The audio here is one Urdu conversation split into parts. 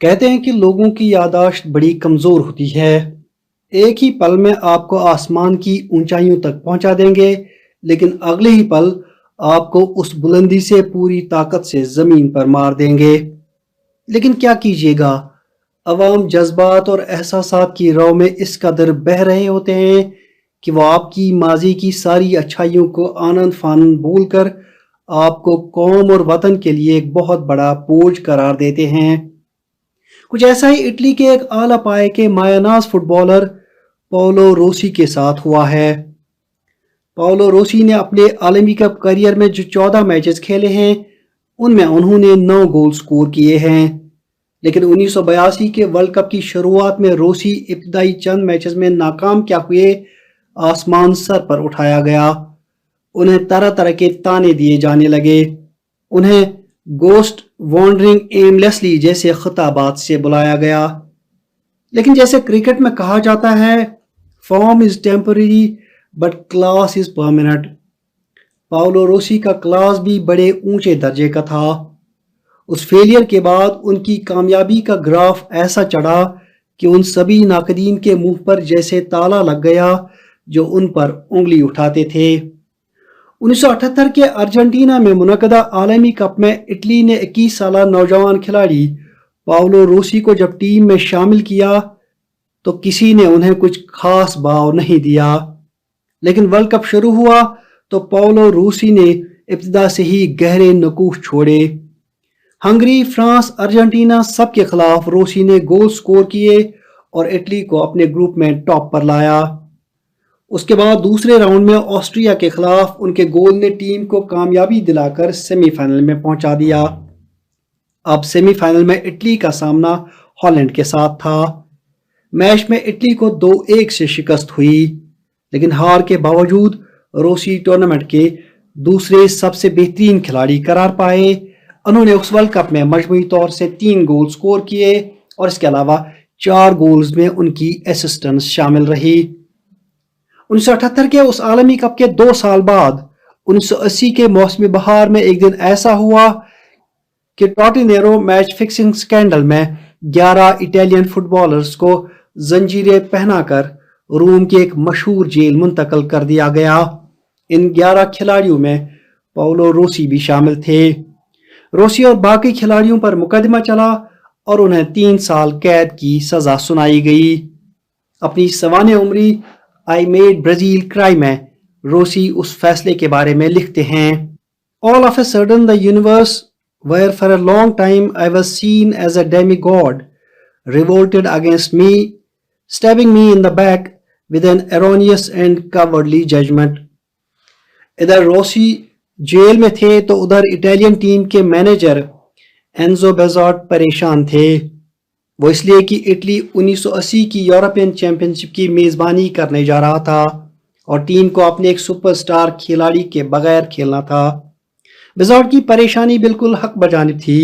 کہتے ہیں کہ لوگوں کی یادداشت بڑی کمزور ہوتی ہے۔ ایک ہی پل میں آپ کو آسمان کی اونچائیوں تک پہنچا دیں گے، لیکن اگلے ہی پل آپ کو اس بلندی سے پوری طاقت سے زمین پر مار دیں گے۔ لیکن کیا کیجیے گا، عوام جذبات اور احساسات کی رو میں اس قدر بہہ رہے ہوتے ہیں کہ وہ آپ کی ماضی کی ساری اچھائیوں کو آنند فانند بھول کر آپ کو قوم اور وطن کے لیے ایک بہت بڑا بوجھ قرار دیتے ہیں۔ کچھ ایسا ہی اٹلی کے ایک اعلیٰ پائے کے مایہ ناز فٹ بالر پاولو روسی کے ساتھ ہوا ہے۔ پاولو روسی نے اپنے عالمی کپ کیریئر میں جو 14 میچز کھیلے ہیں ان میں انہوں نے 9 گول سکور کیے ہیں، لیکن 1982 کے ورلڈ کپ کی شروعات میں روسی ابتدائی چند میچز میں ناکام کیا ہوئے آسمان سر پر اٹھایا گیا۔ انہیں طرح طرح کے تانے دیے جانے لگے، انہیں گوسٹ وانڈرنگ ایم لیسلی جیسے خطابات سے بلایا گیا۔ لیکن جیسے کرکٹ میں کہا جاتا ہے، form is temporary but class is permanent. Paolo روسی کا کلاس بھی بڑے اونچے درجے کا تھا۔ اس فیلئر کے بعد ان کی کامیابی کا گراف ایسا چڑھا کہ ان سبھی ناقدین کے منہ پر جیسے تالا لگ گیا جو ان پر انگلی اٹھاتے تھے۔ 1978 کے ارجنٹینا میں منعقدہ عالمی کپ میں اٹلی نے 21 سالہ نوجوان کھلاڑی پاولو روسی کو جب ٹیم میں شامل کیا تو کسی نے انہیں کچھ خاص بھاؤ نہیں دیا، لیکن ورلڈ کپ شروع ہوا تو پاولو روسی نے ابتدا سے ہی گہرے نقوش چھوڑے۔ ہنگری، فرانس، ارجنٹینا سب کے خلاف روسی نے گول سکور کیے اور اٹلی کو اپنے گروپ میں ٹاپ پر لایا۔ اس کے بعد دوسرے راؤنڈ میں آسٹریا کے خلاف ان کے گول نے ٹیم کو کامیابی دلا کر سیمی فائنل میں پہنچا دیا۔ اب سیمی فائنل میں اٹلی کا سامنا ہالینڈ کے ساتھ تھا۔ میچ میں اٹلی کو 2-1 سے شکست ہوئی، لیکن ہار کے باوجود روسی ٹورنامنٹ کے دوسرے سب سے بہترین کھلاڑی قرار پائے۔ انہوں نے اس ورلڈ کپ میں مجموعی طور سے 3 گول سکور کیے اور اس کے علاوہ 4 گولز میں ان کی اسسٹنس شامل رہی۔ 1978 کے اس عالمی کپ کے 2 سال بعد 1980 کے موسم بہار میں ایک دن ایسا ہوا کہ ٹاٹینیرو میچ فکسنگ سکینڈل میں 11 اٹالین فٹ بالرز کو زنجیریں پہنا کر روم کی ایک مشہور جیل منتقل کر دیا گیا۔ ان 11 کھلاڑیوں میں پاولو روسی بھی شامل تھے۔ روسی اور باقی کھلاڑیوں پر مقدمہ چلا اور انہیں 3 سال قید کی سزا سنائی گئی۔ اپنی سوانح عمری آئی میڈ برازیل کرائی میں روسی اس فیصلے کے بارے میں لکھتے ہیں، All of a sudden the universe where for a long time I was seen as a demigod revolted against me, stabbing me in the back with an erroneous and cowardly judgment۔ ادھر روسی جیل میں تھے تو ادھر اٹالین ٹیم کے مینیجر اینزو بیزارٹ پریشان تھے۔ وہ اس لیے کہ اٹلی 1980 کی یورپین چیمپئن شپ کی میزبانی کرنے جا رہا تھا اور ٹیم کو اپنے ایک سپر سٹار کھلاڑی کے بغیر کھیلنا تھا۔ بیزارٹ کی پریشانی بالکل حق بجانب تھی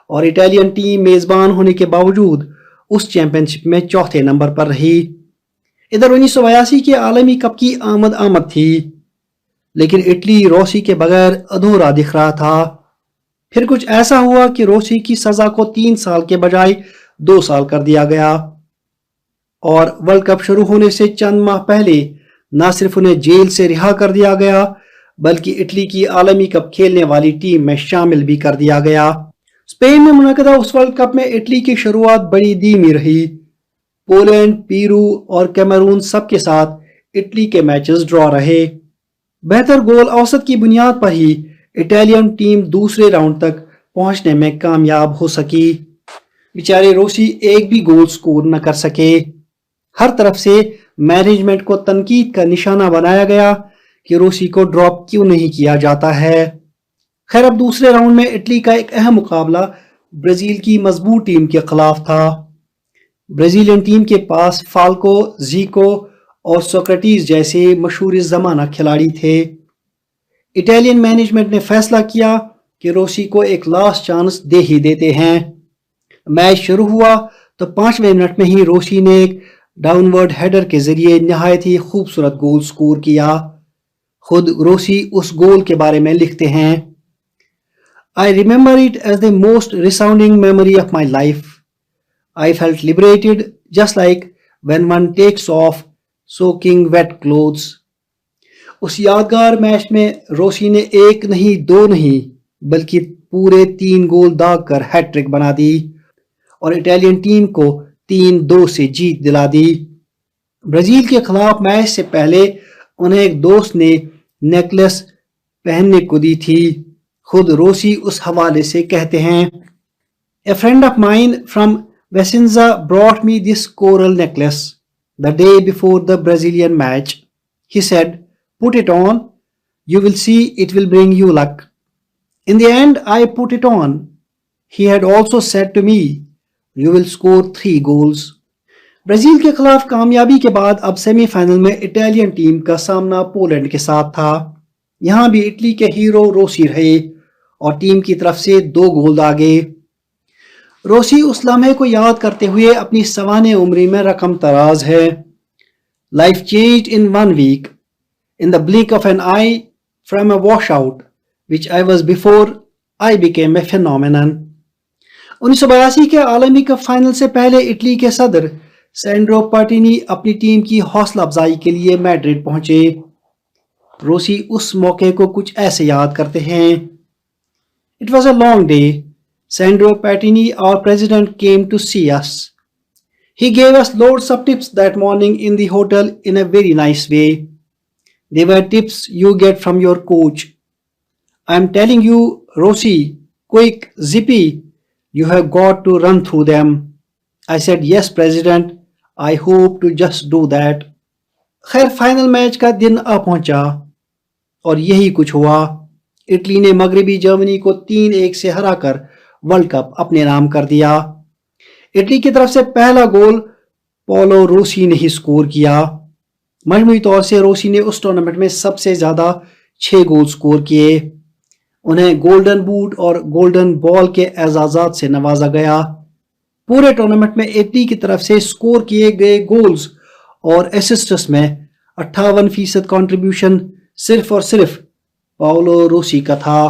اور اٹالین ٹیم میزبان ہونے کے باوجود اس چیمپئن شپ میں 4تھے نمبر پر رہی۔ ادھر 1982 کے عالمی کپ کی آمد تھی، لیکن اٹلی روسی کے بغیر ادھورا دکھ رہا تھا۔ پھر کچھ ایسا ہوا کہ روسی کی سزا کو 3 سال کے بجائے 2 سال کر دیا گیا اور ورلڈ کپ شروع ہونے سے چند ماہ پہلے نہ صرف انہیں جیل سے رہا کر دیا گیا بلکہ اٹلی کی عالمی کپ کھیلنے والی ٹیم میں شامل بھی کر دیا گیا۔ اسپین میں منعقدہ اس ورلڈ کپ میں اٹلی کی شروعات بڑی دھیمی رہی۔ پولینڈ، پیرو اور کیمرون سب کے ساتھ اٹلی کے میچز ڈرا رہے۔ بہتر گول اوسط کی بنیاد پر ہی اٹالین ٹیم دوسرے راؤنڈ تک پہنچنے میں کامیاب ہو سکی۔ بیچارے روسی ایک بھی گول سکور نہ کر سکے۔ ہر طرف سے مینجمنٹ کو تنقید کا نشانہ بنایا گیا کہ روسی کو ڈراپ کیوں نہیں کیا جاتا ہے۔ خیر، اب دوسرے راؤنڈ میں اٹلی کا ایک اہم مقابلہ برازیل کی مضبوط ٹیم کے خلاف تھا۔ برازیلین ٹیم کے پاس فالکو، زیکو اور سوکریٹیز جیسے مشہور زمانہ کھلاڑی تھے۔ اٹالین مینجمنٹ نے فیصلہ کیا کہ روسی کو ایک لاسٹ چانس دے ہی دیتے ہیں۔ میچ شروع ہوا تو 5ویں منٹ میں ہی روسی نے ایک ڈاؤن ورڈ ہیڈر کے ذریعے نہایت ہی خوبصورت گول سکور کیا۔ خود روسی اس گول کے بارے میں لکھتے ہیں، I remember it as the most resounding memory of my life. I felt liberated just like when one takes off soaking wet clothes. اس یادگار میچ میں روسی نے ایک نہیں دو نہیں بلکہ پورے 3 گول داغ کر ہیٹ ٹرک بنا دی اور اٹالین ٹیم کو 3-2 سے جیت دلا دی. برازیل کے خلاف میچ سے پہلے انہیں ایک دوست نے نیکلس پہننے کو دی تھی. خود روسی اس حوالے سے کہتے ہیں A friend of mine from Vicenza brought me this coral necklace the day before the Brazilian match. He said, put it on, you will see it will bring you luck. In the end, I put it on. He had also said to me, you will score 3 goals. Brazil کے خلاف کامیابی کے بعد اب سیمی فائنل میں اٹالین ٹیم کا سامنا پولینڈ کے ساتھ تھا. یہاں بھی اٹلی کے ہیرو روسی رہے اور ٹیم کی طرف سے 2 گول داغے. روسی اس لمحے کو یاد کرتے ہوئے اپنی سوانح عمری میں رقم تراز ہے. Life changed in 1 week. In the blink of an eye, from a washout, which I was before, I became a phenomenon. 1982 کے عالمی کپ فائنل سے پہلے اٹلی کے صدر سینڈرو پارٹینی اپنی ٹیم کی حوصلہ افزائی کے لیے میڈرڈ پہنچے. روسی اس موقع کو کچھ ایسے یاد کرتے ہیں. It was a long day. Sandro Pattini, our president, came to see us. He gave us loads of tips that morning in the hotel in a very nice way. They were tips you get from your coach. I'm telling you, Rossi, quick, zippy, you have got to run through them. I said, yes, President, I hope to just do that. خیر فائنل میچ کا دن آ پہنچا اور یہی کچھ ہوا. اٹلی نے مغربی جرمنی کو 3-1 سے ہرا کر ورلڈ کپ اپنے نام کر دیا. اٹلی کی طرف سے پہلا گول پولو روسی نے ہی سکور کیا. مجموعی طور سے روسی نے اس ٹورنامنٹ میں سب سے زیادہ 6 گول سکور کیے. انہیں گولڈن بوٹ اور گولڈن بال کے اعزازات سے نوازا گیا. پورے ٹورنامنٹ میں اٹلی کی طرف سے سکور کیے گئے گولز اور اسسٹس میں 58% کنٹریبیوشن صرف اور صرف پاولو روسی کا تھا.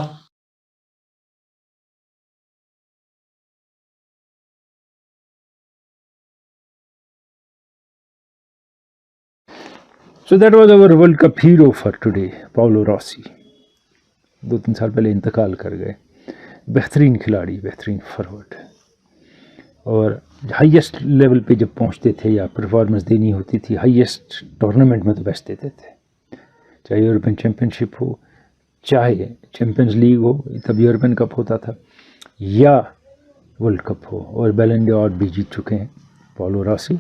So that was our World Cup hero for today, Paolo Rossi. 2-3 سال پہلے انتقال کر گئے. بہترین کھلاڑی, بہترین فارورڈ, اور ہائیسٹ لیول پہ جب پہنچتے تھے یا پرفارمنس دینی ہوتی تھی ہائیسٹ ٹورنامنٹ میں تو بیسٹ دیتے تھے. چاہے یورپین چیمپئن شپ ہو, چاہے چیمپئنز لیگ ہو, تب یورپین کپ ہوتا تھا, یا ورلڈ کپ ہو, اور بیلن ڈی اور بھی جیت چکے ہیں پاولو راسی.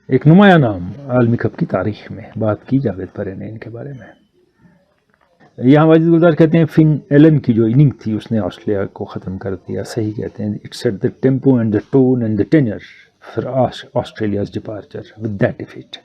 ایک نمایاں نام عالمی کپ کی تاریخ میں. بات کی جاوید پرے نے ان کے بارے میں. یہاں واجد گلزار کہتے ہیں فن ایلن کی جو اننگ تھی اس نے آسٹریلیا کو ختم کر دیا. صحیح کہتے ہیں. It set the tempo and the tone and the tenor for Australia's departure with that defeat.